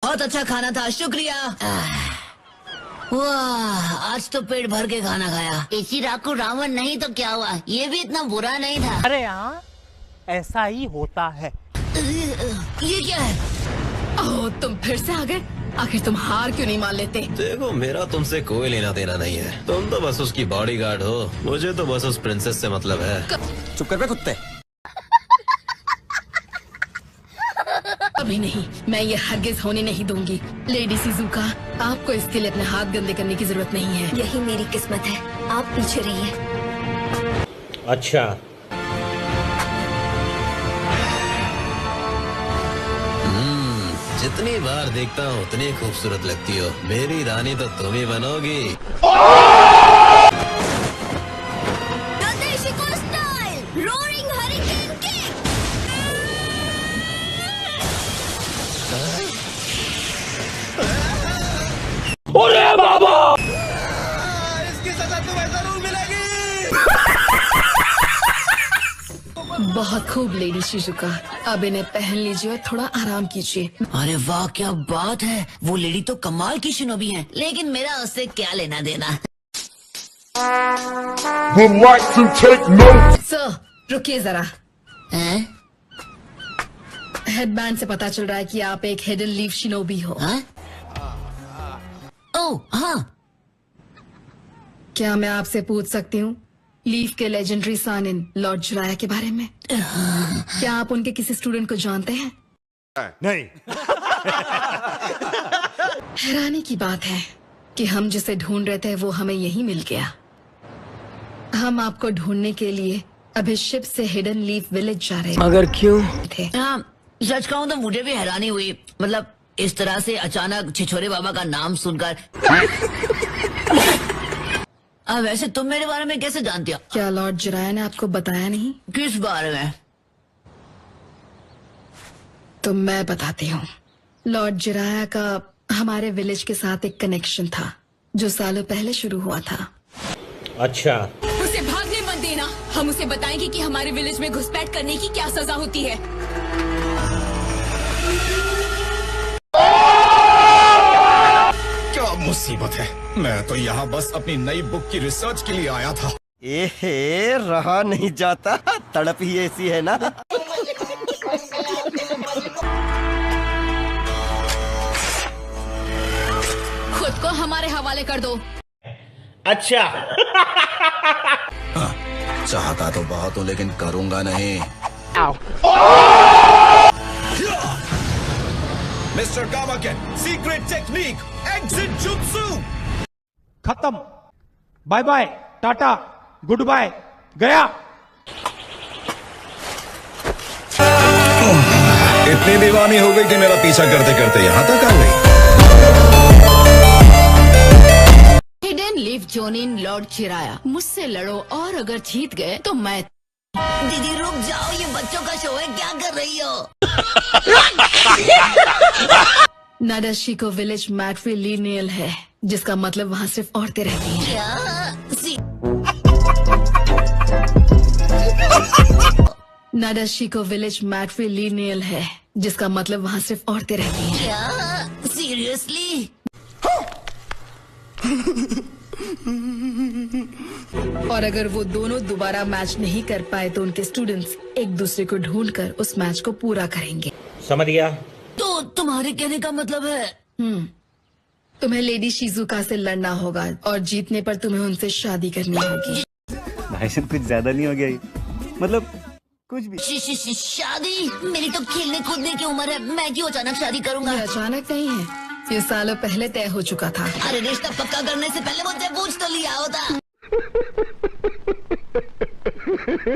बहुत अच्छा खाना था, शुक्रिया। वाह, आज तो पेट भर के खाना खाया। इसी राकू रावण नहीं तो क्या हुआ, ये भी इतना बुरा नहीं था। अरे हाँ, ऐसा ही होता है। ये क्या है? ओह, तुम फिर से आ गए। आखिर तुम हार क्यों नहीं मान लेते? देखो, मेरा तुमसे कोई लेना देना नहीं है। तुम तो बस उसकी बॉडीगार्ड हो, मुझे तो बस उस प्रिंसेस से मतलब है। चुप कर बे कुत्ते। अभी नहीं, मैं ये हरगिज होने नहीं दूंगी। लेडी शिजुका, आपको इसके लिए अपने हाथ गंदे करने की जरूरत नहीं है। यही मेरी किस्मत है, आप पीछे रहिए। अच्छा, जितनी बार देखता हूँ उतनी खूबसूरत लगती हो। मेरी रानी तो तुम ही बनोगी। Roaring hurricane kick. अरे बाबा, इसकी सजा तुम्हें जरूर मिलेगी। बहुत खूब लेडी शिजुका, अब इन्हें पहन लीजिए और थोड़ा आराम कीजिए। अरे वाह, क्या बात है। वो लेडी तो कमाल की शिनोबी है, लेकिन मेरा उससे क्या लेना देना। would like to take note. Sir, रुकिए जरा। हेडबैंड से पता चल रहा है कि आप एक हिडन लीफ शिनोबी हो। ओह हाँ, क्या मैं आपसे पूछ सकती हूँ लीफ के लेजेंडरी सानिन लॉर्ड जिराया के बारे में? क्या आप उनके किसी स्टूडेंट को जानते हैं? नहीं। हैरानी की बात है कि हम जिसे ढूंढ रहे थे वो हमें यहीं मिल गया। हम आपको ढूंढने के लिए अभी शिप से हिडन लीफ विलेज जा रहे मगर क्यों? थे। हाँ, सच कहूँ तो मुझे भी हैरानी हुई। मतलब इस तरह से अचानक छिछोरे बाबा का नाम सुनकर। वैसे तुम मेरे बारे में कैसे जानती हो? क्या लॉर्ड जिराया ने आपको बताया नहीं? किस बारे में? तो मैं बताती हूँ। लॉर्ड जिराया का हमारे विलेज के साथ एक कनेक्शन था जो सालों पहले शुरू हुआ था। अच्छा, उसे भागने मत देना, हम उसे बताएंगे कि हमारे विलेज में घुसपैठ करने की क्या सजा होती है। क्या मुसीबत है। मैं तो यहाँ बस अपनी नई बुक की रिसर्च के लिए आया था। एहे, रहा नहीं जाता, तड़प ही ऐसी है ना। खुद को हमारे हवाले कर दो। अच्छा। चाहता तो बहुत हूँ लेकिन करूँगा नहीं। Mister Gamaken, secret technique, exit जुत्सु। खत्म, bye bye, tata, good bye, गया। इतनी दीवानी हो गई कि मेरा पीछा करते करते यहाँ तक आ गई। हिडन लीफ जोनिन लॉर्ड चिराया, मुझसे लड़ो और अगर जीत गए तो मैं। दीदी रुक जाओ, ये बच्चों का शो है, क्या कर रही हो? नाडाशिको विलेज मैट्रिलिनियल है, जिसका मतलब वहाँ सिर्फ औरतें रहती हैं। नाडाशिको विलेज मैट्रिलिनियल है, जिसका मतलब वहाँ सिर्फ औरतें रहती हैं। क्या? सीरियसली? और अगर वो दोनों दोबारा मैच नहीं कर पाए तो उनके स्टूडेंट्स एक दूसरे को ढूंढकर उस मैच को पूरा करेंगे। समझ गया। तो तुम्हारे कहने का मतलब है? तुम्हें लेडी शिजुका से लड़ना होगा और जीतने पर तुम्हें उनसे शादी करनी होगी। भाईजान कुछ ज्यादा नहीं हो गया ये? मतलब कुछ भी। शादी? मेरी तो खेलने कूदने की उम्र है, मैं क्यों अचानक शादी करूंगा? ये अचानक नहीं है, ये सालों पहले तय हो चुका था। अरे रिश्ता पक्का करने से पहले मुझसे पूछ तो लिया होता।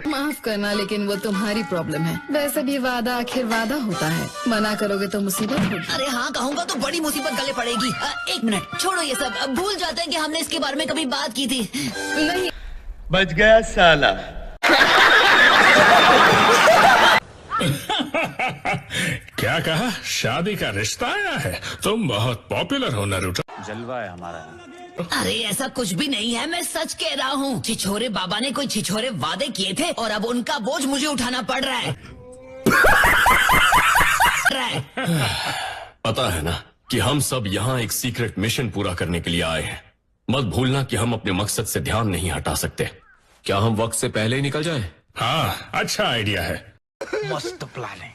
माफ करना, लेकिन वो तुम्हारी प्रॉब्लम है। वैसे भी वादा आखिर वादा होता है, मना करोगे तो मुसीबत होगी। अरे हाँ कहूँगा तो बड़ी मुसीबत गले पड़ेगी। एक मिनट छोड़ो ये सब, अब भूल जाते हैं कि हमने इसके बारे में कभी बात की थी। नहीं, बच गया साला। क्या कहा? शादी का रिश्ता आया है? तुम बहुत पॉपुलर हो नारुतो। जलवा है हमारा। अरे ऐसा कुछ भी नहीं है, मैं सच कह रहा हूँ। छिछोरे बाबा ने कोई छिछोरे वादे किए थे और अब उनका बोझ मुझे उठाना पड़ रहा है। पता है ना कि हम सब यहाँ एक सीक्रेट मिशन पूरा करने के लिए आए हैं। मत भूलना कि हम अपने मकसद से ध्यान नहीं हटा सकते। क्या हम वक्त से पहले ही निकल जाएं? हाँ, अच्छा आइडिया है। मस्त प्लान है।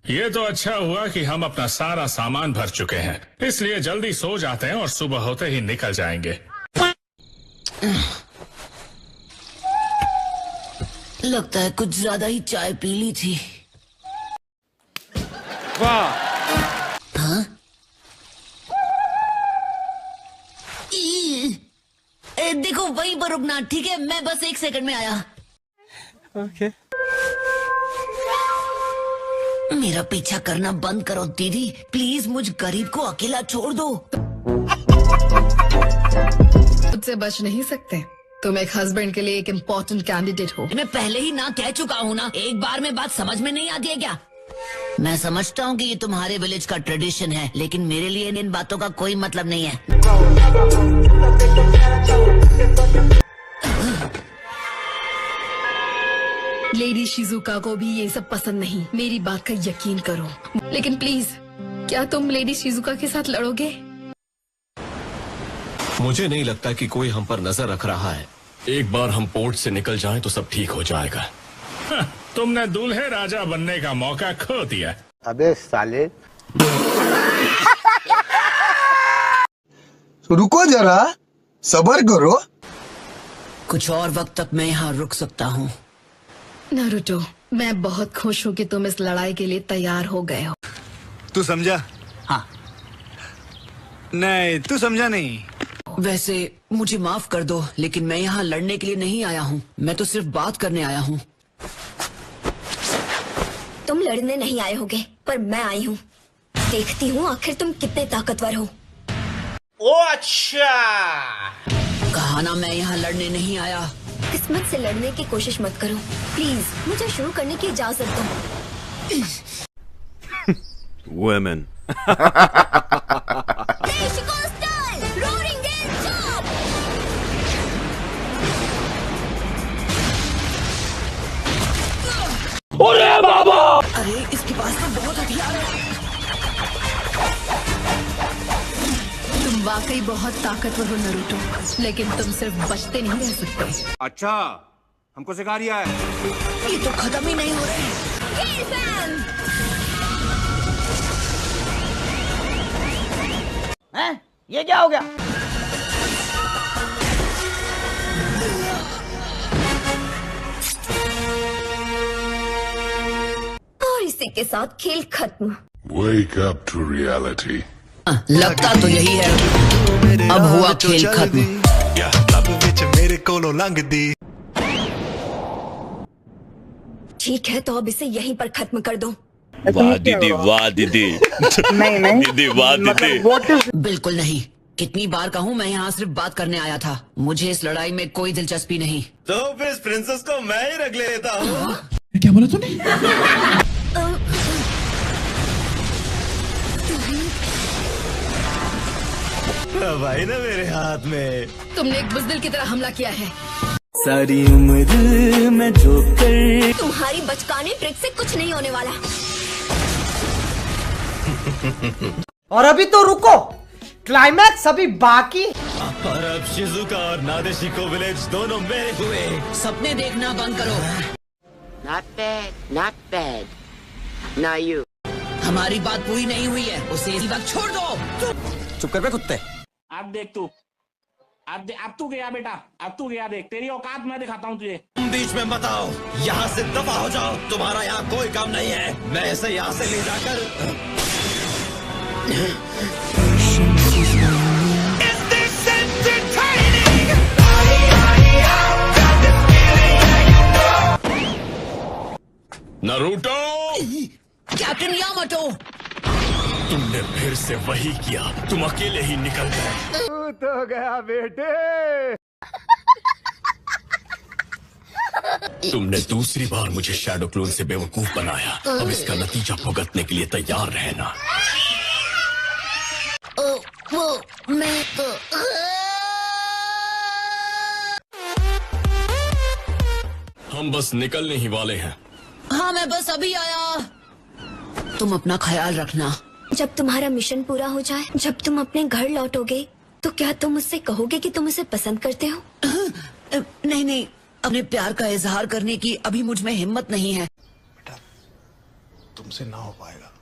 ये तो अच्छा हुआ कि हम अपना सारा सामान भर चुके हैं, इसलिए जल्दी सो जाते हैं और सुबह होते ही निकल जाएंगे। लगता है कुछ ज्यादा ही चाय पी ली थी। वाह। हाँ? देखो वहीं पर रुकना, ठीक है? मैं बस 1 सेकंड में आया। ओके। मेरा पीछा करना बंद करो दीदी, प्लीज मुझ गरीब को अकेला छोड़ दो। मुझसे बच नहीं सकते। तुम एक हस्बैंड के लिए एक इम्पोर्टेंट कैंडिडेट हो। मैं पहले ही ना कह चुका हूँ ना, एक बार में बात समझ में नहीं आती है क्या? मैं समझता हूँ कि ये तुम्हारे विलेज का ट्रेडिशन है, लेकिन मेरे लिए इन बातों का कोई मतलब नहीं है। लेडी शिजुका को भी ये सब पसंद नहीं, मेरी बात का यकीन करो। लेकिन प्लीज, क्या तुम लेडी शिजुका के साथ लड़ोगे? मुझे नहीं लगता कि कोई हम पर नजर रख रहा है। एक बार हम पोर्ट से निकल जाएं तो सब ठीक हो जाएगा। तुमने दूल्हे राजा बनने का मौका खो दिया। अबे साले। रुको जरा, सब्र करो। कुछ और वक्त तक मैं यहाँ रुक सकता हूँ। नारुतो, मैं बहुत खुश हूँ कि तुम इस लड़ाई के लिए तैयार हो गए हो। तू समझा? हाँ। नहीं, तू समझा नहीं। वैसे मुझे माफ कर दो, लेकिन मैं यहाँ लड़ने के लिए नहीं आया हूँ। मैं तो सिर्फ बात करने आया हूँ। तुम लड़ने नहीं आए होगे, पर मैं आई हूँ। देखती हूँ आखिर तुम कितने ताकतवर हो। ओ अच्छा। कहा ना मैं यहाँ लड़ने नहीं आया। किस्मत से लड़ने की कोशिश मत करो प्लीज। मुझे शुरू करने की इजाजत दो। Women. अरे बाबा। अरे इसके पास तो बहुत हथियार है। तुम वाकई बहुत ताकतवर हो नारुतो, लेकिन तुम सिर्फ बचते नहीं रह सकते। अच्छा, हमको सिखा रिया है। ये तो खत्म ही नहीं हो रहे। हैं? ये क्या हो गया? और इसी के साथ खेल खत्म। Wake up to reality. लगता तो यही है। अब हुआ खेल खत्म। ठीक है, तो अब इसे यहीं पर खत्म कर दो। वाह दीदी, वाह दीदी। नहीं दीदी, वाह दीदी। बिल्कुल नहीं। कितनी बार कहूँ, मैं यहाँ सिर्फ बात करने आया था। मुझे इस लड़ाई में कोई दिलचस्पी नहीं। तो फिर इस प्रिंसेस को मैं ही रख लेता हूँ। क्या बोला तूने? भाई ना मेरे हाथ में। तुमने एक बुज़दिल की तरह हमला किया है। सारी उम्र में जो कर। तुम्हारी बचकाने ट्रिक से कुछ नहीं होने वाला। और अभी तो रुको, क्लाइमैक्स अभी बाकी। और अब शिजुका और नादेशिको विलेज दोनों मेरे हुए। सपने देखना बंद करो। Not bad, not bad. Now you. हमारी बात पूरी नहीं हुई है, उसे इसी वक्त छोड़ दो। चुप कर बे कुत्ते। अब देख तू, अब तू गया बेटा, अब तू गया। देख तेरी औकात मैं दिखाता हूँ तुझे। तुम बीच में मत आओ, यहाँ से दफा हो जाओ। तुम्हारा यहाँ कोई काम नहीं है। मैं इसे यहाँ से ले जाकर नारुतो। कैप्टन यामाटो, तुमने फिर से वही किया। तुम अकेले ही निकल गए। तो गया बेटे। तुमने दूसरी बार मुझे शैडो क्लोन से बेवकूफ बनाया। अब इसका नतीजा भुगतने के लिए तैयार रहना। मैं तो हम बस निकलने ही वाले हैं। हाँ, मैं बस अभी आया। तुम अपना ख्याल रखना। जब तुम्हारा मिशन पूरा हो जाए, जब तुम अपने घर लौटोगे, तो क्या तुम मुझसे कहोगे कि तुम उसे पसंद करते हो? नहीं नहीं, अपने प्यार का इजहार करने की अभी मुझ में हिम्मत नहीं है। तुमसे ना हो पाएगा।